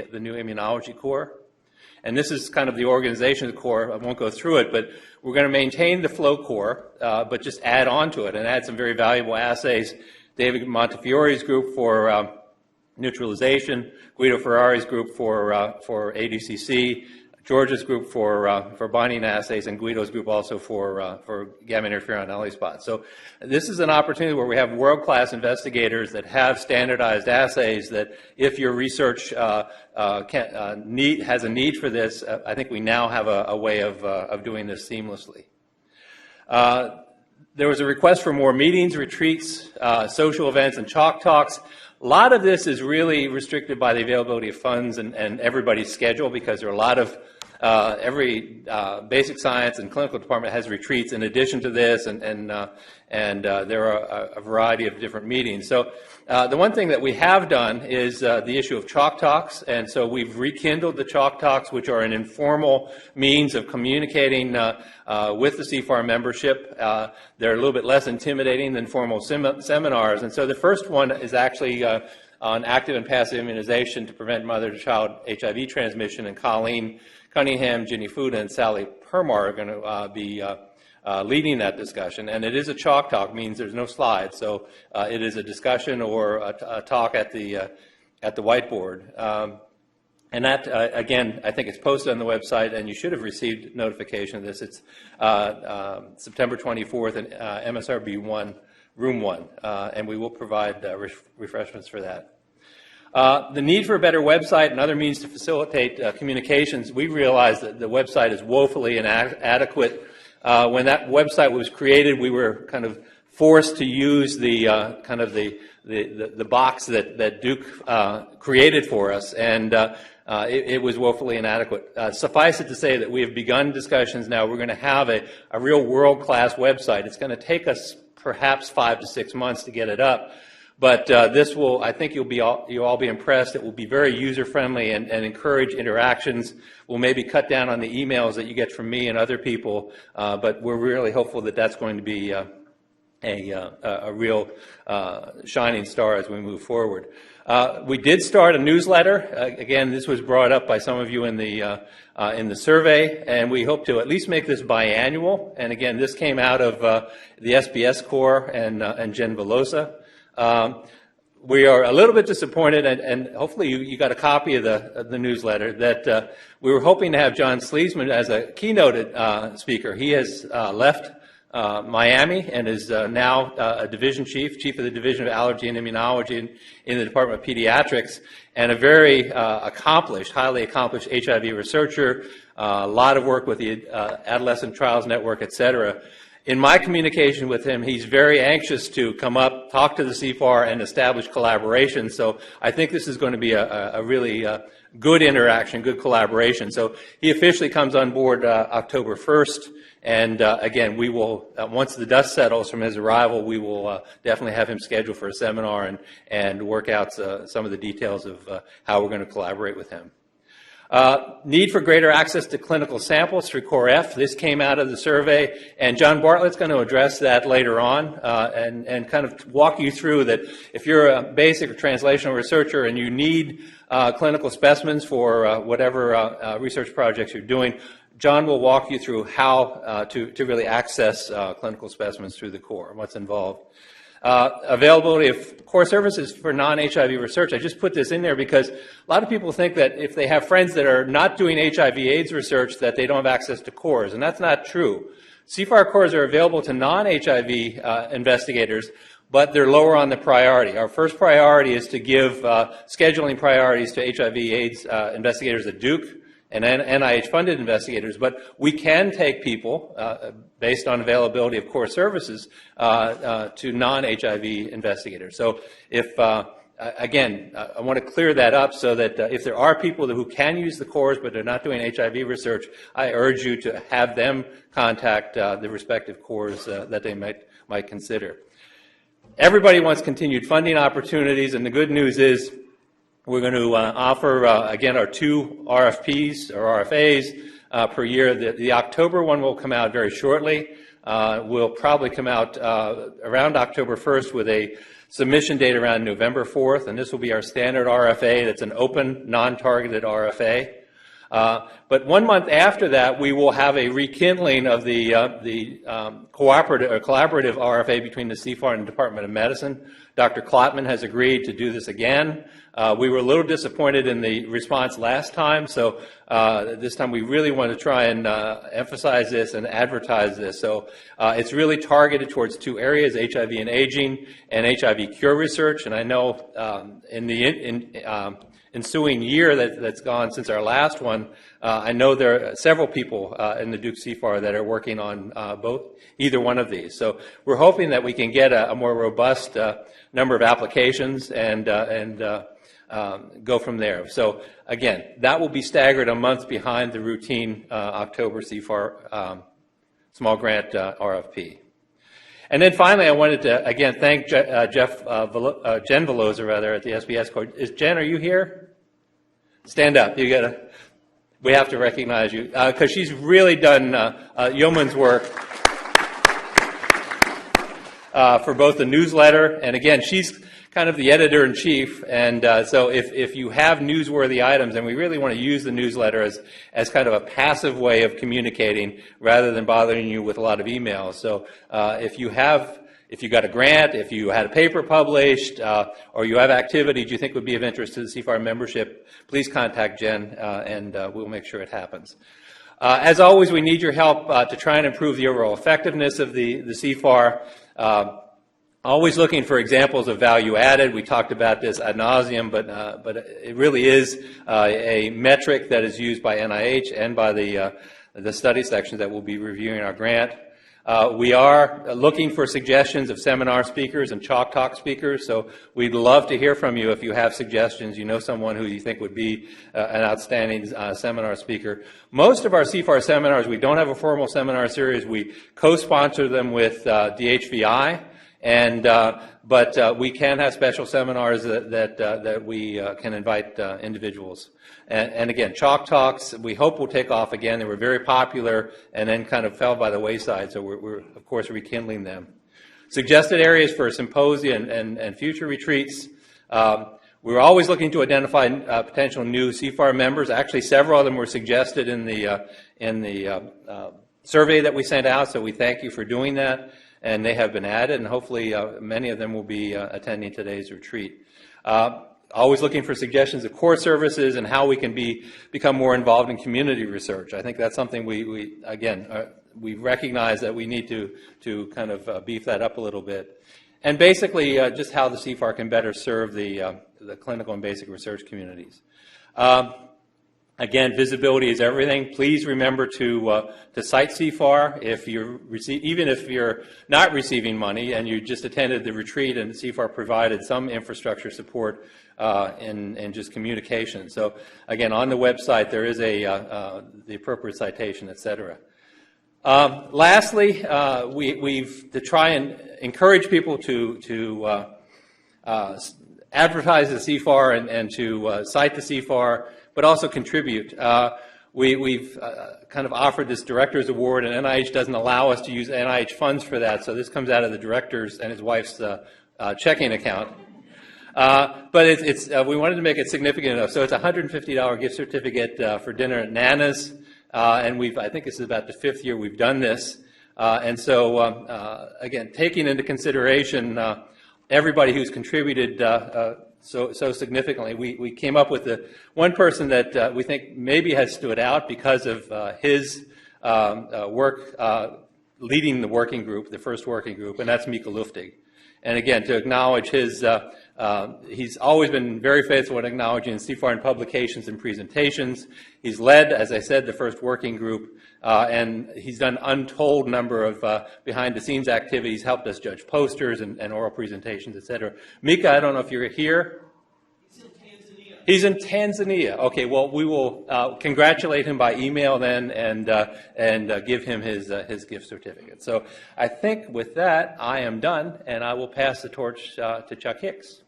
the new immunology core. And this is kind of the organization of the core. I won't go through it, but we're going to maintain the flow core, but just add on to it and add some very valuable assays. David Montefiore's group for neutralization, Guido Ferrari's group for ADCC, George's group for binding assays, and Guido's group also for gamma interferon ELISpot. So this is an opportunity where we have world-class investigators that have standardized assays that if your research has a need for this, I think we now have a way of doing this seamlessly. There was a request for more meetings, retreats, social events, and chalk talks. A lot of this is really restricted by the availability of funds and everybody's schedule, because there are a lot of every basic science and clinical department has retreats in addition to this, and there are a variety of different meetings. So the one thing that we have done is the issue of chalk talks, and so we've rekindled the chalk talks, which are an informal means of communicating with the CFAR membership. They're a little bit less intimidating than formal seminars, and so the first one is actually on active and passive immunization to prevent mother-to-child HIV transmission, and Colleen Cunningham, Ginny Fuda, and Sally Permar are going to be leading that discussion. And it is a chalk talk, means there's no slides, so it is a discussion or a talk at the whiteboard. And that, again, I think it's posted on the website, and you should have received notification of this. It's September 24th in MSRB 1, Room 1, and we will provide refreshments for that. The need for a better website and other means to facilitate communications, we realized that the website is woefully inadequate. When that website was created, we were kind of forced to use the the box that Duke created for us, and it was woefully inadequate. Suffice it to say that we have begun discussions now. We're going to have a real world-class website. It's going to take us perhaps 5 to 6 months to get it up. But this will, I think you'll all be impressed. It will be very user-friendly and encourage interactions. We'll maybe cut down on the emails that you get from me and other people, but we're really hopeful that that's going to be a real shining star as we move forward. We did start a newsletter. Again, this was brought up by some of you in the survey, and we hope to at least make this biannual. And again, this came out of the SBS Corps and Jen Velosa. We are a little bit disappointed, and hopefully you got a copy of the newsletter, that we were hoping to have John Sleesman as a keynote speaker. He has left Miami and is now a division chief of the Division of Allergy and Immunology in the Department of Pediatrics, and a very highly accomplished HIV researcher, a lot of work with the Adolescent Trials Network, etc. In my communication with him, he's very anxious to come up, talk to the CFAR, and establish collaboration. So I think this is going to be a really good interaction, good collaboration. So he officially comes on board October 1st. And again, we will, once the dust settles from his arrival, we will definitely have him scheduled for a seminar and work out some of the details of how we're going to collaborate with him. Need for greater access to clinical samples through Core F. This came out of the survey, and John Bartlett's going to address that later on and kind of walk you through that if you're a basic or translational researcher and you need clinical specimens for whatever research projects you're doing, John will walk you through how to really access clinical specimens through the core and what's involved. Availability of core services for non-HIV research. I just put this in there because a lot of people think that if they have friends that are not doing HIV/AIDS research that they don't have access to cores, and that's not true. CFAR cores are available to non-HIV investigators, but they're lower on the priority. Our first priority is to give scheduling priorities to HIV/AIDS investigators at Duke and NIH-funded investigators, but we can take people, based on availability of core services, to non-HIV investigators. So if, again, I want to clear that up so that if there are people who can use the cores but they're not doing HIV research, I urge you to have them contact the respective cores that they might consider. Everybody wants continued funding opportunities, and the good news is we're going to offer, again, our 2 RFPs or RFAs per year. The October one will come out very shortly. We'll probably come out around October 1st with a submission date around November 4th, and this will be our standard RFA. That's an open, non-targeted RFA. But 1 month after that, we will have a rekindling of the collaborative RFA between the CFAR and the Department of Medicine. Dr. Klotman has agreed to do this again. We were a little disappointed in the response last time, so this time we really want to try and emphasize this and advertise this. So it's really targeted towards 2 areas, HIV and aging and HIV cure research. And I know in the ensuing year that's gone since our last one, I know there are several people in the Duke CFAR that are working on either one of these. So we're hoping that we can get a more robust number of applications and go from there. So again, that will be staggered a month behind the routine October CFAR small grant RFP. And then finally, I wanted to again thank Jen Veloza rather at the SBS Court. Jen, are you here? Stand up. We have to recognize you because she's really done yeoman's work for both the newsletter, and again, she's kind of the editor-in-chief, and so if you have newsworthy items, and we really want to use the newsletter as kind of a passive way of communicating rather than bothering you with a lot of emails. So if you got a grant, if you had a paper published, or you have activities you think would be of interest to the CFAR membership, please contact Jen, and we'll make sure it happens. As always, we need your help to try and improve the overall effectiveness of the CFAR. Always looking for examples of value added. We talked about this ad nauseum, but it really is a metric that is used by NIH and by the study section that will be reviewing our grant. We are looking for suggestions of seminar speakers and chalk talk speakers, so we'd love to hear from you if you have suggestions. You know someone who you think would be an outstanding seminar speaker. Most of our CFAR seminars, we don't have a formal seminar series. We co-sponsor them with DHVI. But we can have special seminars that we can invite individuals. And again, chalk talks, we hope will take off again. They were very popular and then kind of fell by the wayside, so we're of course rekindling them. Suggested areas for symposia and future retreats. We're always looking to identify potential new CFAR members. Actually, several of them were suggested in the survey that we sent out, so we thank you for doing that. And they have been added, and hopefully many of them will be attending today's retreat. Always looking for suggestions of core services and how we can become more involved in community research. I think that's something we recognize that we need to kind of beef that up a little bit. And basically just how the CFAR can better serve the clinical and basic research communities. Again, visibility is everything. Please remember to cite CFAR even if you're not receiving money and you just attended the retreat and CFAR provided some infrastructure support in just communication. So again, on the website there is the appropriate citation, etc. Lastly, we've to try and encourage people to advertise the CFAR and to cite the CFAR, but also contribute. We've kind of offered this Director's Award, and NIH doesn't allow us to use NIH funds for that, so this comes out of the Director's and his wife's checking account. But we wanted to make it significant enough, so it's a $150 gift certificate for dinner at Nana's, and I think this is about the 5th year we've done this. And so, again, taking into consideration everybody who's contributed so significantly, we came up with one person that we think maybe has stood out because of his work leading the working group, the first working group, and that's Mika Luftig. And again, to acknowledge he's always been very faithful in acknowledging CFAR in publications and presentations. He's led, as I said, the first working group, and he's done untold number of behind-the-scenes activities, helped us judge posters and oral presentations, etc. Mika, I don't know if you're here. He's in Tanzania. Okay, well, we will congratulate him by email then and give him his gift certificate. So I think with that, I am done, and I will pass the torch to Chuck Hicks.